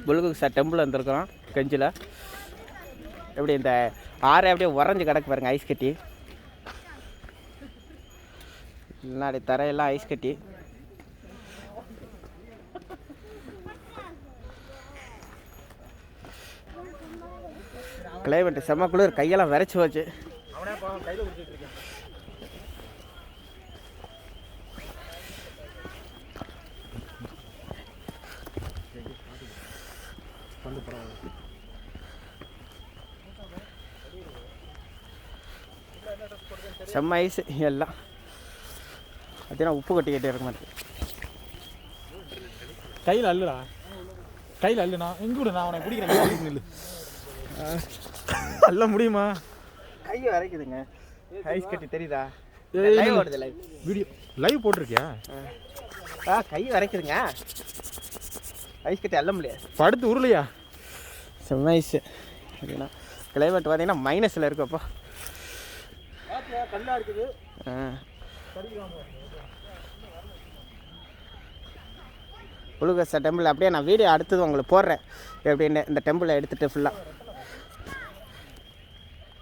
புல்குசா temple வந்திருக்கிறோம் கெஞ்சில். எப்படி இந்த ஆறே அப்படியே உறைஞ்சி கிடக்கு பாருங்கள், ஐஸ் கட்டி. முன்னாடி தரையெல்லாம் ஐஸ் கட்டி. கிளைமேட்டு செம்ம குளிர், கையெல்லாம் விரைச்சி போச்சு. செம்ம ஐஸ் எல்லாம் பார்த்தீங்கன்னா உப்பு கட்டிக்கிட்டே இருக்க மாதிரி. கையில் அல்லுடா, கையில் அல்லுண்ணா எங்கே விடு, நான் உனக்கு பிடிக்கிறேன். அல்ல முடியுமா? கை வரைக்குதுங்க, ஐஸ் கட்டி தெரியுதா? லைவ் ஓடுது, லைவ் வீடியோ லைவ் போட்டிருக்கியா? கை வரைக்குதுங்க, ஐஸ் கட்டி அல்ல முடியாது. படுத்து உருளையா? செம்ம ஐஸு. அப்படின்னா கிளைமேட் பார்த்தீங்கன்னா மைனஸில் இருக்குப்பா. கல்லா இருக்குது. புல்குசா டெம்பிள் அப்படியே நான் வீடியோ அடுத்தது உங்களுக்கு போடுறேன் எப்படின்னு. இந்த டெம்பிளை எடுத்துகிட்டு ஃபுல்லாக